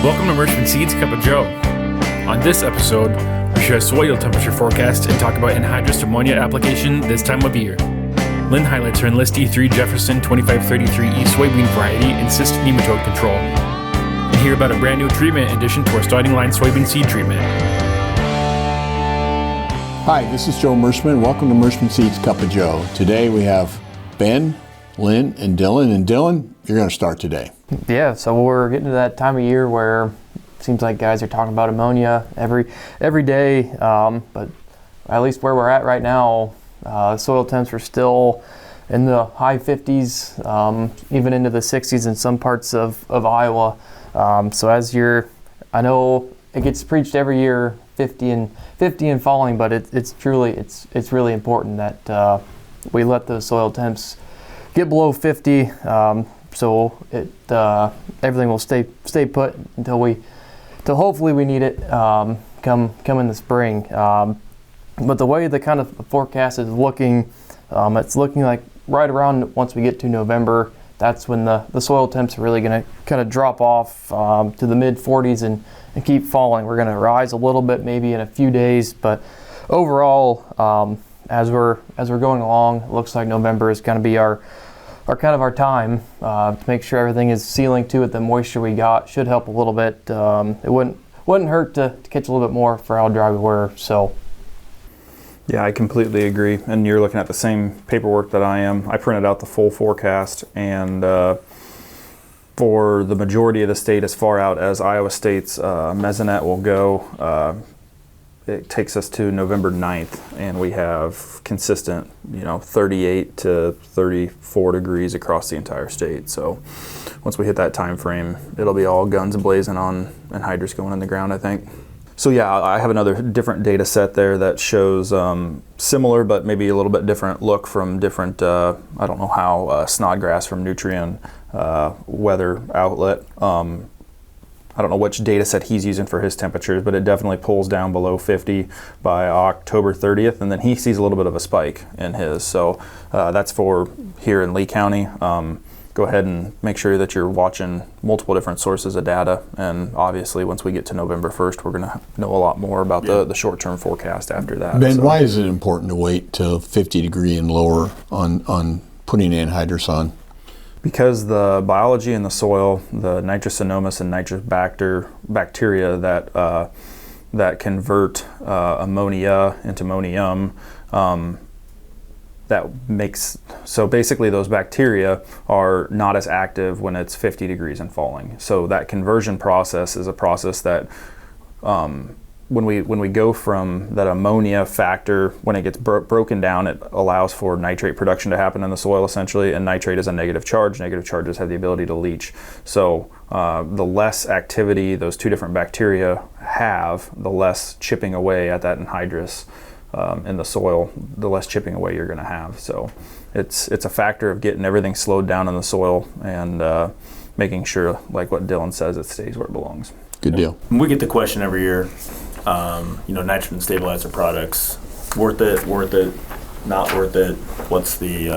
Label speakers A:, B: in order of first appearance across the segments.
A: Welcome to Merchant Seeds Cup of Joe. On this episode, we share a soil temperature forecast and talk about anhydrous ammonia application this time of year. Lynn highlights her Enlist E3 Jefferson 2533E soybean variety and cyst nematode control. And hear about a brand new treatment addition to our starting line soybean seed treatment.
B: Hi, this is Joe Merschman. Welcome to Merchant Seeds Cup of Joe. Today we have Ben, Lynn, and Dylan. And Dylan, you're going to start today.
C: Yeah, so we're getting to that time of year where it seems like guys are talking about ammonia every day, but at least where we're at right now, soil temps are still in the high 50s, even into the 60s in some parts of Iowa. So I know it gets preached every year, 50 and falling, but it's really important that we let those soil temps get below 50. So everything will stay put until hopefully we need it come in the spring. But the way the kind of forecast is looking, it's looking like right around once we get to November, that's when the soil temps are really going to kind of drop off to the mid 40s and keep falling. We're going to rise a little bit maybe in a few days, but overall, as we're going along, it looks like November is going to be our time to make sure everything is sealing to it. The moisture we got should help a little bit. It wouldn't hurt to catch a little bit more for how dry we were. So,
D: yeah, I completely agree. And you're looking at the same paperwork that I am. I printed out the full forecast, and for the majority of the state, as far out as Iowa State's mesonet will go, it takes us to November 9th, and we have consistent, 38 to 34 degrees across the entire state. So once we hit that time frame, it'll be all guns blazing on anhydrous going in the ground, I think. So yeah, I have another different data set there that shows similar but maybe a little bit different look from different, I don't know how, Snodgrass from Nutrien weather outlet. I don't know which data set he's using for his temperatures, but it definitely pulls down below 50 by October 30th, and then he sees a little bit of a spike in his. So that's for here in Lee County. Go ahead and make sure that you're watching multiple different sources of data, and obviously once we get to November 1st, we're going to know a lot more about the short-term forecast after that.
B: Ben, why is it important to wait till 50 degree and lower on putting anhydrous on?
D: Because the biology in the soil, the nitrosomonas and nitrous bacteria that convert ammonia into ammonium, so basically those bacteria are not as active when it's 50 degrees and falling. So that conversion process is a process that when we go from that ammonia factor, when it gets broken down, it allows for nitrate production to happen in the soil essentially, and nitrate is a negative charge. Negative charges have the ability to leach. So the less activity those two different bacteria have, the less chipping away at that anhydrous in the soil, the less chipping away you're going to have. So it's a factor of getting everything slowed down in the soil and making sure, like what Dylan says, it stays where it belongs.
B: Good deal.
E: We get the question every year, nitrogen stabilizer products, worth it, not worth it? What's the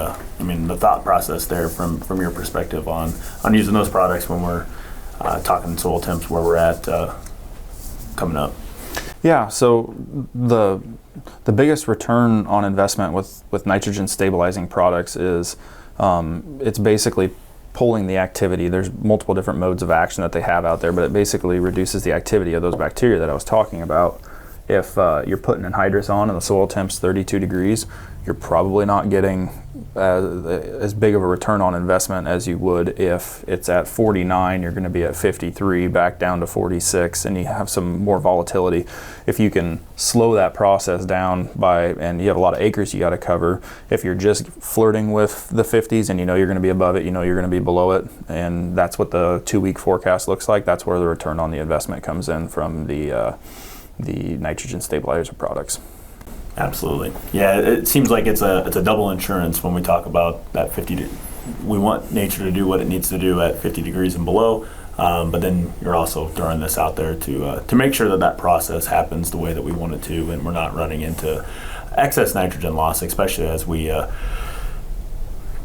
E: thought process there from your perspective on using those products when we're talking soil temps where we're at coming up?
D: Yeah, so the biggest return on investment with nitrogen stabilizing products is it's basically pulling the activity. There's multiple different modes of action that they have out there, but it basically reduces the activity of those bacteria that I was talking about. If you're putting anhydrous on and the soil temp's 32 degrees, you're probably not getting as big of a return on investment as you would if it's at 49, you're going to be at 53, back down to 46, and you have some more volatility. If you can slow that process down and you have a lot of acres you got to cover, if you're just flirting with the 50s and you're going to be above it, you're going to be below it, and that's what the 2-week forecast looks like, that's where the return on the investment comes in from the nitrogen stabilizer products.
E: Absolutely. Yeah, it seems like it's a double insurance when we talk about that 50. We want nature to do what it needs to do at 50 degrees and below, but then you're also throwing this out there to make sure that process happens the way that we want it to, and we're not running into excess nitrogen loss, especially as we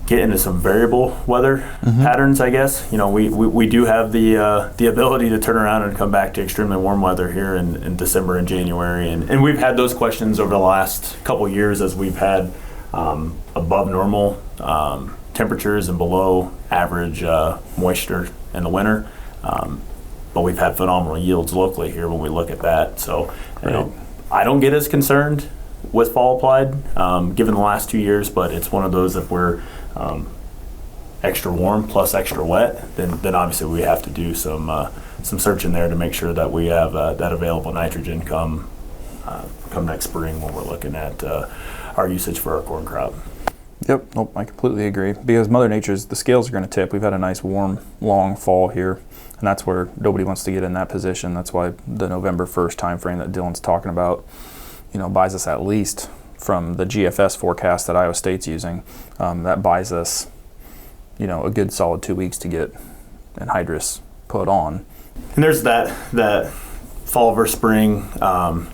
E: get into some variable weather patterns, I guess. We do have the ability to turn around and come back to extremely warm weather here in December and January, and we've had those questions over the last couple of years as we've had above normal temperatures and below average moisture in the winter. But we've had phenomenal yields locally here when we look at that. So, I don't get as concerned with fall applied, given the last 2 years, but it's one of those that we're extra warm plus extra wet, then obviously we have to do some searching there to make sure that we have that available nitrogen come next spring when we're looking at our usage for our corn crop.
D: Yep, nope, I completely agree. Because Mother Nature's, the scales are going to tip. We've had a nice warm, long fall here, and that's where nobody wants to get in that position. That's why the November 1st time frame that Dylan's talking about, buys us at least from the GFS forecast that Iowa State's using. That buys us, a good solid 2 weeks to get anhydrous put on.
E: And there's that fall versus spring,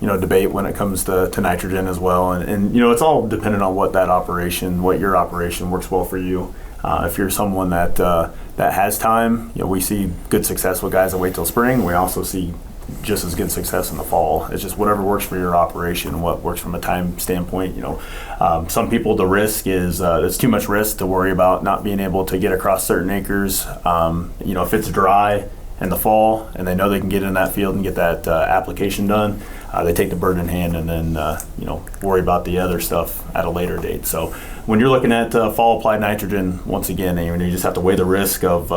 E: debate when it comes to nitrogen as well. And it's all dependent on what your operation works well for you. If you're someone that has time, we see good success with guys that wait till spring. We also see just as good success in the fall. It's just whatever works for your operation, what works from a time standpoint. Some people, the risk is it's too much risk to worry about not being able to get across certain acres. If it's dry in the fall and they know they can get in that field and get that application done, they take the bird in hand and then worry about the other stuff at a later date. So when you're looking at fall applied nitrogen, once again, you just have to weigh the risk of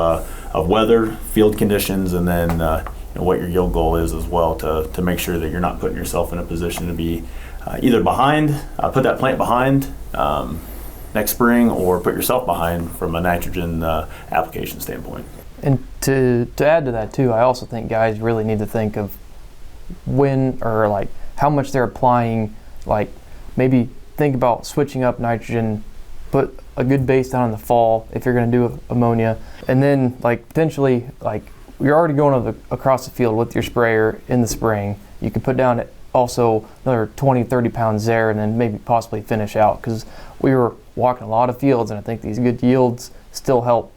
E: weather, field conditions, and then what your yield goal is as well to make sure that you're not putting yourself in a position to be either behind, put that plant behind next spring, or put yourself behind from a nitrogen application standpoint.
C: And to add to that too, I also think guys really need to think of when or how much they're applying. Maybe think about switching up nitrogen, put a good base down in the fall if you're going to do ammonia, and then potentially you're already going across the field with your sprayer in the spring. You can put down also another 20-30 pounds there, and then maybe possibly finish out, because we were walking a lot of fields, and I think these good yields still help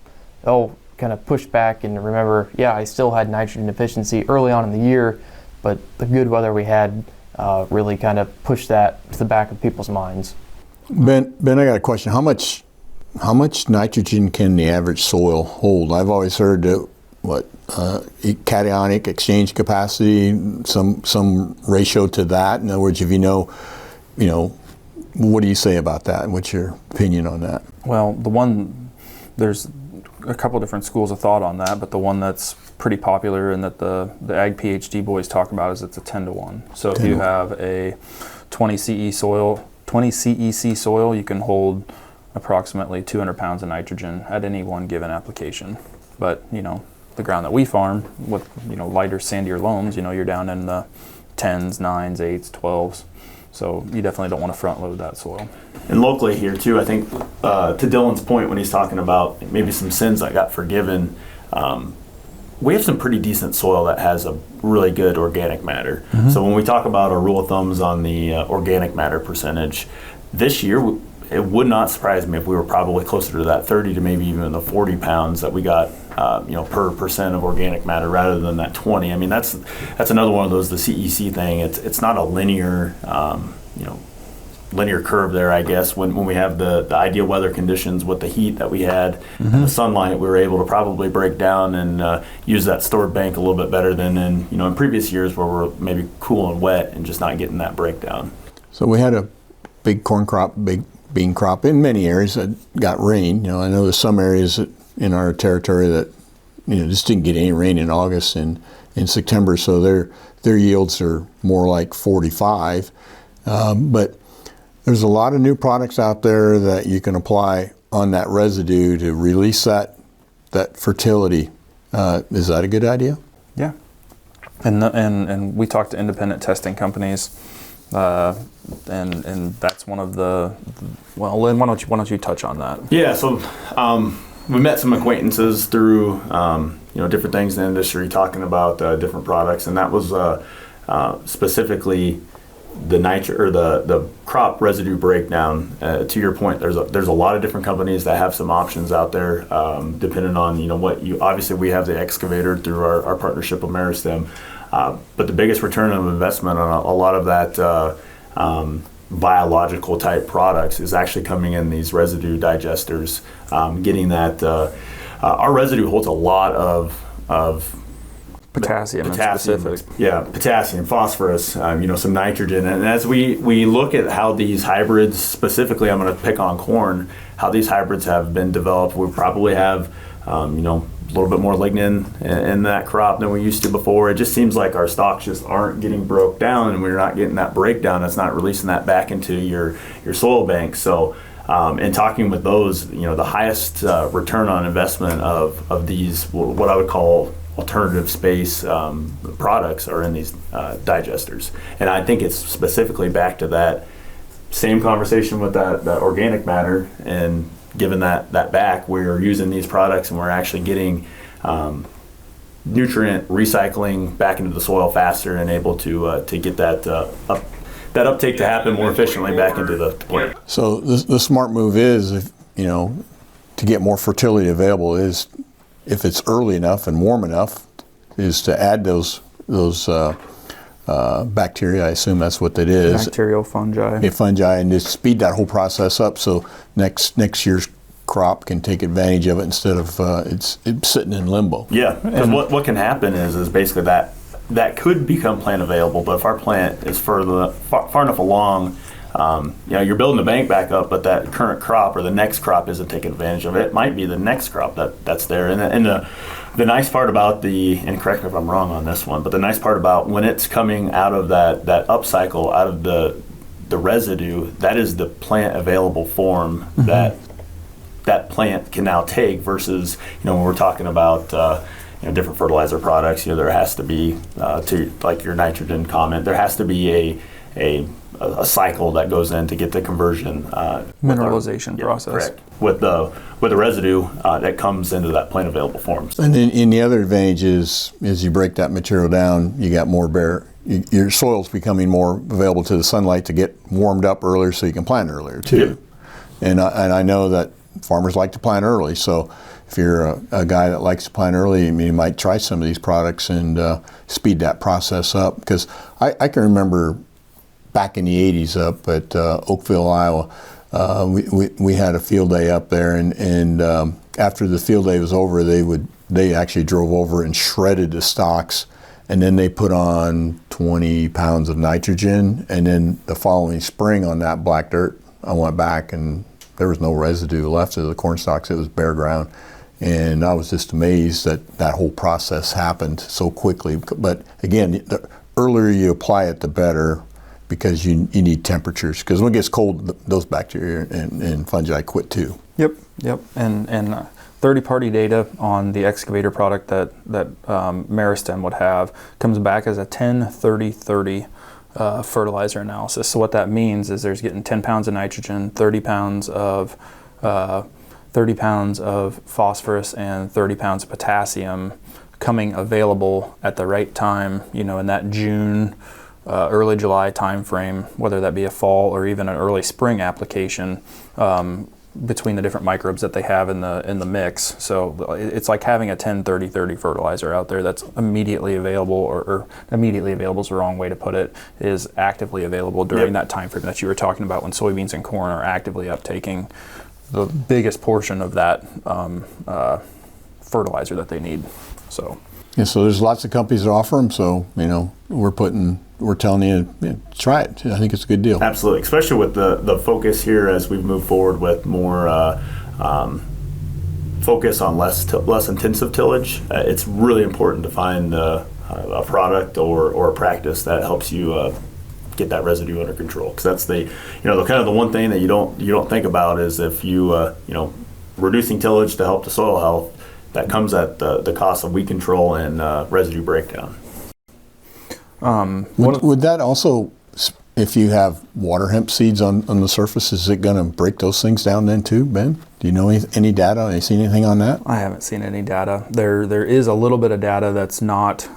C: kind of push back and remember, I still had nitrogen deficiency early on in the year, but the good weather we had really kind of pushed that to the back of people's minds.
B: Ben, I got a question. How much nitrogen can the average soil hold? I've always heard that cationic exchange capacity, some ratio to that. In other words, if what do you say about that? What's your opinion on that?
D: Well, there's a couple different schools of thought on that, but the one that's pretty popular and that the Ag PhD boys talk about is it's a 10-to-1. So if you have a 20 CEC soil, you can hold approximately 200 pounds of nitrogen at any one given application. But the ground that we farm with lighter, sandier loams, you're down in the 10s, 9s, 8s, 12s. So you definitely don't want to front load that soil.
E: And locally here too, I think to Dylan's point when he's talking about maybe some sins that got forgiven, we have some pretty decent soil that has a really good organic matter. Mm-hmm. So when we talk about our rule of thumbs on the organic matter percentage, this year it would not surprise me if we were probably closer to that 30 to maybe even the 40 pounds that we got per percent of organic matter rather than that 20. I mean, that's another one of those, the CEC thing. It's not a linear linear curve there, I guess. When we have the ideal weather conditions with the heat that we had, and the sunlight, we were able to probably break down and use that stored bank a little bit better than in previous years where we're maybe cool and wet and just not getting that breakdown.
B: So we had a big corn crop, big bean crop in many areas that got rain. I know there's some areas in our territory that just didn't get any rain in August and in September, so their yields are more like 45. But there's a lot of new products out there that you can apply on that residue to release that fertility. Is that a good idea?
D: Yeah, and we talked to independent testing companies. And that's one of the. Well, Lynn, why don't you touch on that?
E: Yeah, so we met some acquaintances through different things in the industry talking about different products, and that was specifically the crop residue breakdown. To your point, there's a lot of different companies that have some options out there, depending on what you. Obviously, we have the excavator through our partnership with Meristem, but the biggest return of investment on a lot of that biological type products is actually coming in these residue digesters. Getting that our residue holds a lot of
D: Potassium
E: specific. Yeah, potassium, phosphorus, some nitrogen. And as we look at how these hybrids, specifically I'm going to pick on corn, how these hybrids have been developed, we probably have, a little bit more lignin in that crop than we used to before. It just seems like our stocks just aren't getting broke down, and we're not getting that breakdown. It's not releasing that back into your soil bank. So in talking with those, the highest return on investment of these, what I would call alternative space products, are in these digesters. And I think it's specifically back to that same conversation with that organic matter, and given that back, we're using these products and we're actually getting nutrient recycling back into the soil faster and able to get that uptake to happen more efficiently back into the plant.
B: So the smart move is, if to get more fertility available, is if it's early enough and warm enough, is to add those bacteria. I assume that's what that is.
D: Bacterial fungi.
B: Yeah, fungi, and just speed that whole process up so next year's crop can take advantage of it instead of it's sitting in limbo.
E: Yeah, because what can happen is basically that could become plant available, but if our plant is far enough along, you're building the bank back up, but that current crop or the next crop isn't taking advantage of it. It might be the next crop that's there. And the nice part about and correct me if I'm wrong on this one, but the nice part about when it's coming out of that upcycle, out of the residue, that is the plant available form that plant can now take, versus, when we're talking about different fertilizer products, there has to be, to like your nitrogen comment, there has to be a cycle that goes in to get the conversion
D: mineralization process.
E: Correct. With the residue that comes into that plant available form.
B: And then the other advantage is as you break that material down, you got more your soil's becoming more available to the sunlight to get warmed up earlier, so you can plant earlier too.
E: Yep.
B: And I know that farmers like to plant early, so if you're a guy that likes to plant early, you might try some of these products and speed that process up. Because I can remember back in the 80s up at Oakville, Iowa, we had a field day up there, and after the field day was over, they actually drove over and shredded the stalks, and then they put on 20 pounds of nitrogen, and then the following spring on that black dirt, I went back and there was no residue left of the corn stalks. It was bare ground, and I was just amazed that whole process happened so quickly. But again, the earlier you apply it, the better, because you need temperatures. Because when it gets cold, those bacteria and fungi quit too.
D: Yep. And third-party data on the excavator product that Meristem would have comes back as a 10-30-30 fertilizer analysis. So what that means is there's getting 10 pounds of nitrogen, 30 pounds of phosphorus, and 30 pounds of potassium coming available at the right time, in that June, early July time frame, whether that be a fall or even an early spring application, between the different microbes that they have in the mix. So it's like having a 10-30-30 fertilizer out there that's immediately available, or immediately available is the wrong way to put it, is actively available during that time frame that you were talking about, when soybeans and corn are actively uptaking the biggest portion of that fertilizer that they need. So
B: there's lots of companies that offer them. So we're telling you, try it. I think it's a good deal.
E: Absolutely, especially with the focus here as we move forward with more focus on less intensive tillage. It's really important to find a product or a practice that helps you get that residue under control. Because that's the one thing that you don't think about is if you reducing tillage to help the soil health, that comes at the cost of weed control and residue breakdown.
B: Would that also, if you have water hemp seeds on the surface, is it going to break those things down then too, Ben? Do you know any data? Have you seen anything on that?
D: I haven't seen any data. There is a little bit of data that's not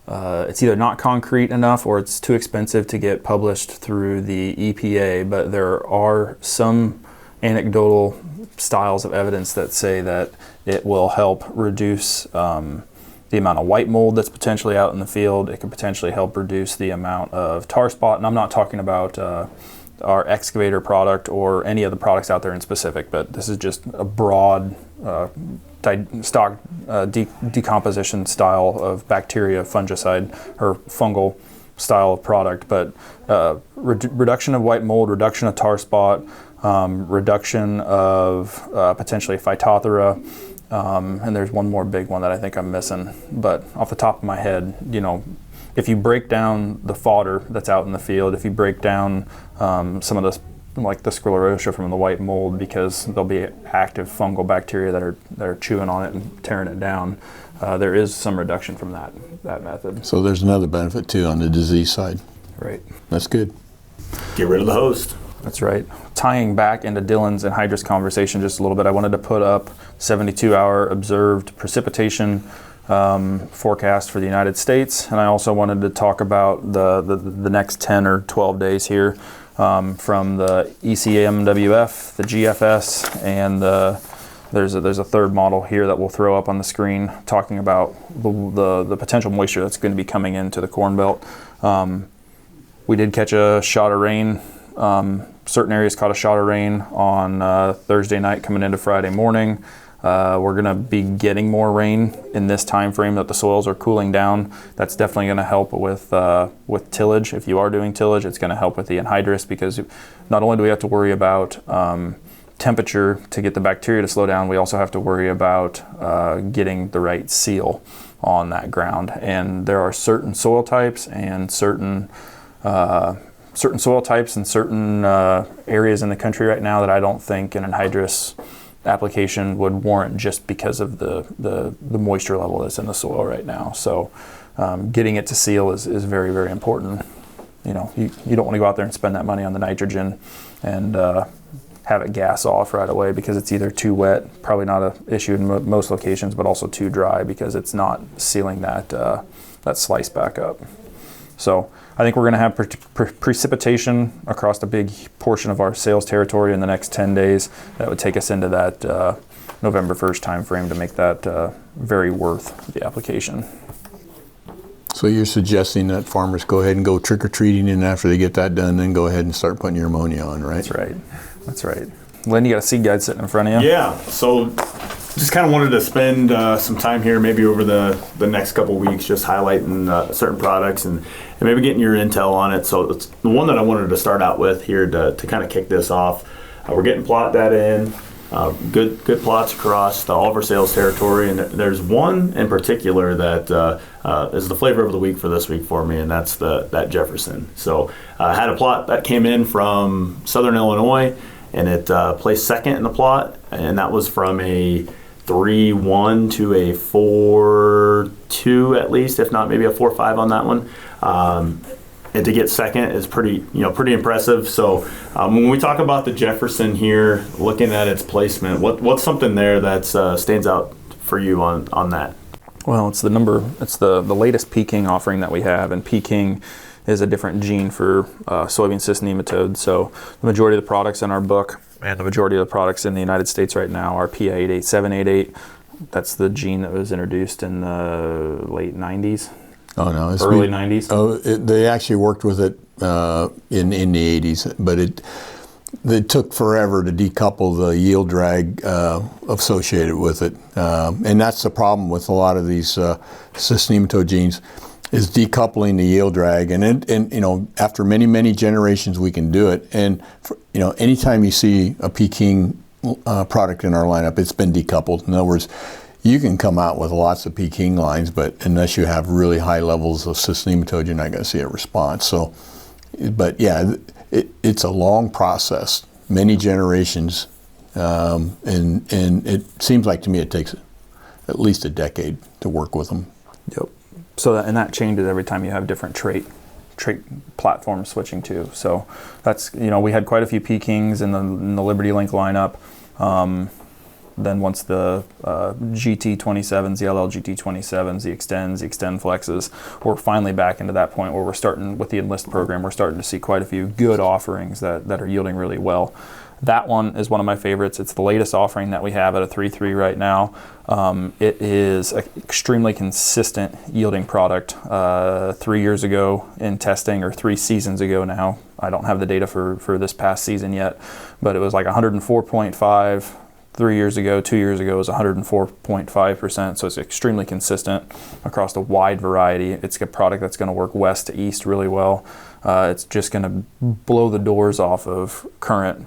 D: it's either not concrete enough or it's too expensive to get published through the EPA, but there are some anecdotal styles of evidence that say that it will help reduce the amount of white mold that's potentially out in the field. It could potentially help reduce the amount of tar spot, and I'm not talking about our excavator product or any of the products out there in specific, but this is just a broad decomposition style of bacteria, fungicide, or fungal style of product. But reduction of white mold, reduction of tar spot, reduction of potentially Phytophthora, and there's one more big one that I think I'm missing. But off the top of my head, if you break down the fodder that's out in the field, if you break down some of the like the sclerotia from the white mold, because there'll be active fungal bacteria that are chewing on it and tearing it down, there is some reduction from that method.
B: So there's another benefit too on the disease side.
D: Right.
B: That's good.
E: Get rid of the host.
D: That's right. Tying back into Dylan's anhydrous conversation just a little bit, I wanted to put up 72-hour observed precipitation forecast for the United States, and I also wanted to talk about the next 10 or 12 days here from the ECMWF, the GFS, and there's a third model here that we'll throw up on the screen talking about the potential moisture that's going to be coming into the Corn Belt. We did catch a shot of rain. Certain areas caught a shot of rain on Thursday night coming into Friday morning. We're going to be getting more rain in this time frame that the soils are cooling down. That's definitely going to help with tillage. If you are doing tillage, it's going to help with the anhydrous, because not only do we have to worry about temperature to get the bacteria to slow down, we also have to worry about getting the right seal on that ground. And there are certain soil types and certain areas in the country right now that I don't think an anhydrous application would warrant, just because of the moisture level that's in the soil right now. So getting it to seal is very, very important. You don't want to go out there and spend that money on the nitrogen and have it gas off right away, because it's either too wet, probably not an issue in most locations, but also too dry because it's not sealing that slice back up. So I think we're going to have precipitation across a big portion of our sales territory in the next 10 days. That would take us into that November 1st time frame to make that very worth the application.
B: So you're suggesting that farmers go ahead and go trick-or-treating, and after they get that done, then go ahead and start putting your ammonia on, right?
D: That's right. Lynn, you got a seed guide sitting in front of you?
E: Yeah, so just kind of wanted to spend some time here, maybe over the next couple weeks, just highlighting certain products and maybe getting your intel on it. So it's the one that I wanted to start out with here to kind of kick this off. We're getting plot data in, good plots across all of our sales territory, and there's one in particular that is the flavor of the week for this week for me, and that's that Jefferson. So I had a plot that came in from Southern Illinois, and it placed second in the plot, and that was from a 3-1 to a 4-2 at least, if not maybe a 4-5 on that one. And to get second is pretty impressive. So when we talk about the Jefferson here, looking at its placement, what's something there that stands out for you on that?
D: Well, it's the latest Peking offering that we have, and Peking is a different gene for soybean cyst nematode. So the majority of the products in our book and the majority of the products in the United States right now are P88788. That's the gene that was introduced in the late 90s.
B: Oh no, it's
D: early 90s.
B: Oh, they actually worked with it in the 80s, but it took forever to decouple the yield drag associated with it, and that's the problem with a lot of these cyst nematode genes, is decoupling the yield drag, and after many generations we can do it, and anytime you see a Peking product in our lineup, it's been decoupled. In other words, you can come out with lots of Peking lines, but unless you have really high levels of cyst nematode, you're not going to see a response. So, but yeah, it's a long process, many generations, and it seems like to me it takes at least a decade to work with them.
D: Yep. So that changes every time you have different trait platforms switching to. So that's we had quite a few Pekings in the Liberty Link lineup. then once the GT27s, the LL GT27s, the Extends, the Extend Flexes, we're finally back into that point where we're starting with the Enlist program. We're starting to see quite a few good offerings that are yielding really well. That one is one of my favorites. It's the latest offering that we have at a 3.3 right now. It is an extremely consistent yielding product. 3 years ago in testing, or 3 seasons ago now, I don't have the data for this past season yet, but it was like 104.5. 3 years ago, 2 years ago, it was 104.5%, so it's extremely consistent across a wide variety. It's a product that's going to work west to east really well. It's just going to blow the doors off of current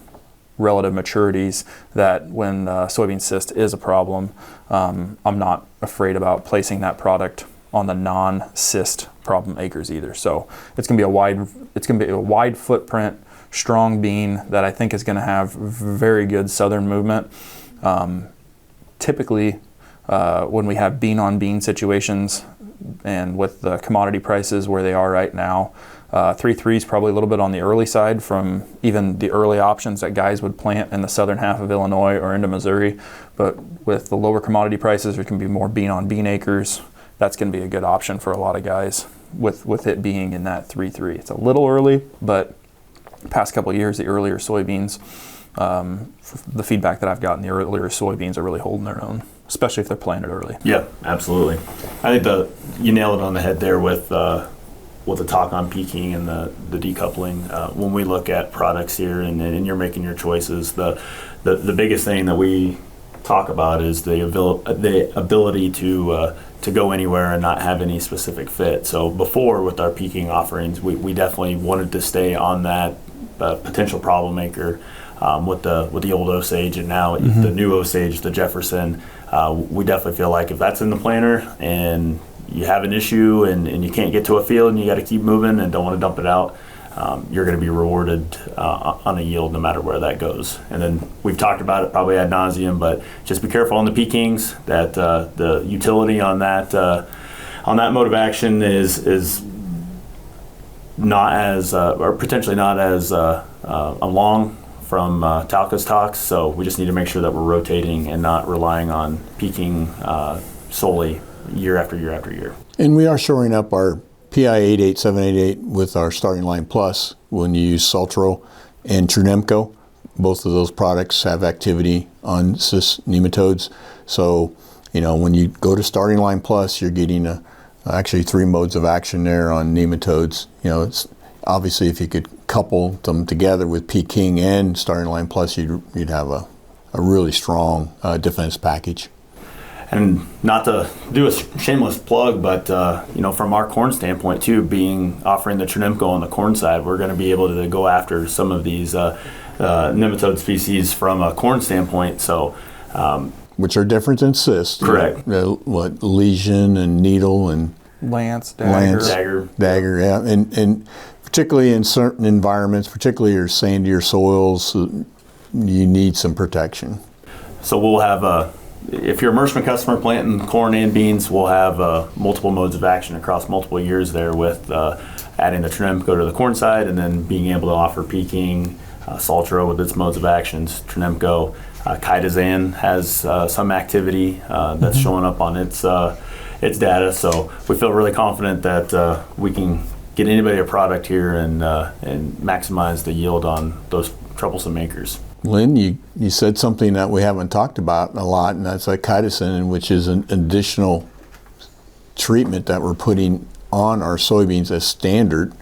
D: relative maturities that when soybean cyst is a problem, I'm not afraid about placing that product on the non-cyst problem acres either. So it's going to be a wide footprint, strong bean that I think is going to have very good southern movement. Typically, when we have bean on bean situations, and with the commodity prices where they are right now, 3.3 is probably a little bit on the early side from even the early options that guys would plant in the southern half of Illinois or into Missouri. But with the lower commodity prices, there can be more bean on bean acres. That's going to be a good option for a lot of guys with it being in that 3.3. It's a little early, but past couple of years, the earlier soybeans, the feedback that I've gotten, the earlier soybeans are really holding their own, especially if they're planted early.
E: Yeah, absolutely. I think you nailed it on the head there with the talk on peaking and the decoupling. When we look at products here and you're making your choices, the biggest thing that we talk about is the ability to go anywhere and not have any specific fit. So before, with our peaking offerings, we definitely wanted to stay on that potential problem maker with the old Osage, and now the new Osage, the Jefferson. We definitely feel like if that's in the planter and you have an issue and you can't get to a field and you got to keep moving and don't want to dump it out, you're going to be rewarded on a yield no matter where that goes. And then we've talked about it probably ad nauseum, but just be careful on the peakings, that the utility on that mode of action is not as or potentially not as long from Talca's talks. So we just need to make sure that we're rotating and not relying on peaking solely year after year after year.
B: And we are shoring up our PI 88788 with our Starting Line Plus when you use Sultro and Trunemco. Both of those products have activity on Cyst nematodes. So, when you go to Starting Line Plus, you're getting actually 3 modes of action there on nematodes. It's obviously, if you could couple them together with Peking and Starting Line Plus, you'd have a really strong defense package.
E: And not to do a shameless plug, but from our corn standpoint too, offering the Trunemco on the corn side, we're going to be able to go after some of these nematode species from a corn standpoint. So,
B: which are different than cyst.
E: Correct.
B: Lesion and needle and
D: Lance, dagger,
B: yeah, and particularly in certain environments, particularly your sandier soils, you need some protection.
E: So we'll have if you're a Merschman customer planting corn and beans, we'll have multiple modes of action across multiple years there with adding the Trunemco to the corn side and then being able to offer peaking, Sultro with its modes of actions, Trunemco. Chitosan has some activity that's showing up on its data. So we feel really confident that we can get anybody a product here and maximize the yield on those troublesome acres.
B: Lynn, you said something that we haven't talked about a lot, and that's like chitosan, which is an additional treatment that we're putting on our soybeans as standard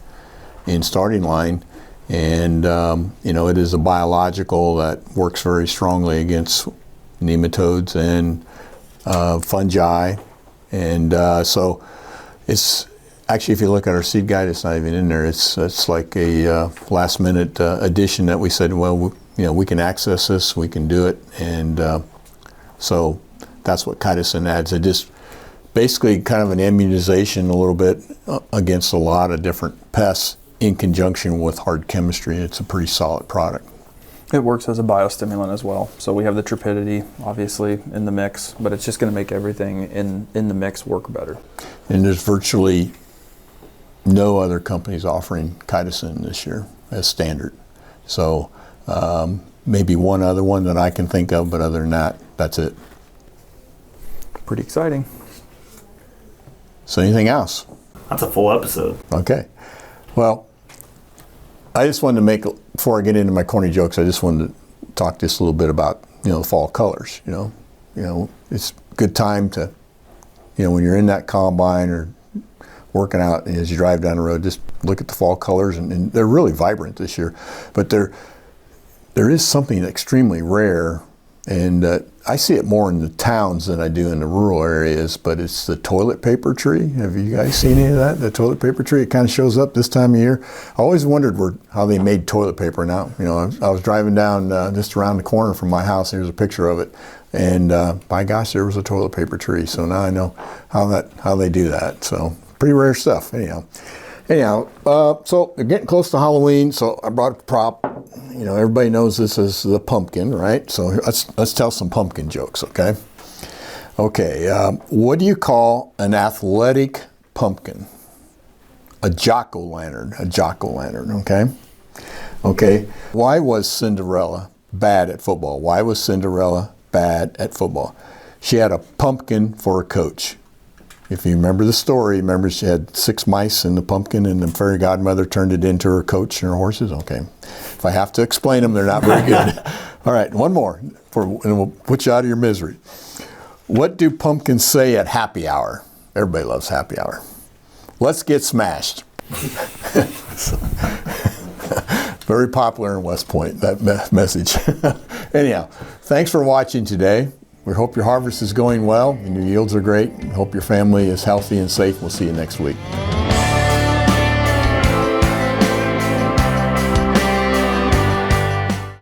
B: in Starting Line. And, it is a biological that works very strongly against nematodes and fungi. And so it's actually, if you look at our seed guide, it's not even in there. It's like a last minute addition that we said, well, we can access this, we can do it, and so that's what chitosan adds. It just basically kind of an immunization a little bit against a lot of different pests in conjunction with hard chemistry. It's a pretty solid product.
D: It works as a biostimulant as well. So we have the Tripidity, obviously, in the mix, but it's just going to make everything in the mix work better.
B: And there's virtually no other companies offering chitosan this year as standard. So maybe one other one that I can think of, but other than that, that's it.
D: Pretty exciting.
B: So anything else?
E: That's a full episode.
B: Okay. Well, I just wanted to make, before I get into my corny jokes, I just wanted to talk just a little bit about, the fall colors, it's a good time to, when you're in that combine or working out, and as you drive down the road, just look at the fall colors, and they're really vibrant this year. But there is something extremely rare, and I see it more in the towns than I do in the rural areas, but it's the toilet paper tree. Have you guys seen any of that? The toilet paper tree, it kind of shows up this time of year. I always wondered how they made toilet paper. Now, I was driving down just around the corner from my house, and there's a picture of it, and by gosh, there was a toilet paper tree. So now I know how they do that. So pretty rare stuff. Anyhow, so we're getting close to Halloween, so I brought a prop. Everybody knows this is the pumpkin, right? So let's tell some pumpkin jokes, okay? Okay, what do you call an athletic pumpkin? A jack-o'-lantern, okay? Okay, why was Cinderella bad at football? Why was Cinderella bad at football? She had a pumpkin for a coach. If you remember the story, remember she had 6 mice in the pumpkin, and the fairy godmother turned it into her coach and her horses? Okay. If I have to explain them, they're not very good. All right, one more, and we'll put you out of your misery. What do pumpkins say at happy hour? Everybody loves happy hour. Let's get smashed. Very popular in West Point, that message. Anyhow, thanks for watching today. We hope your harvest is going well and your yields are great. We hope your family is healthy and safe. We'll see you next week.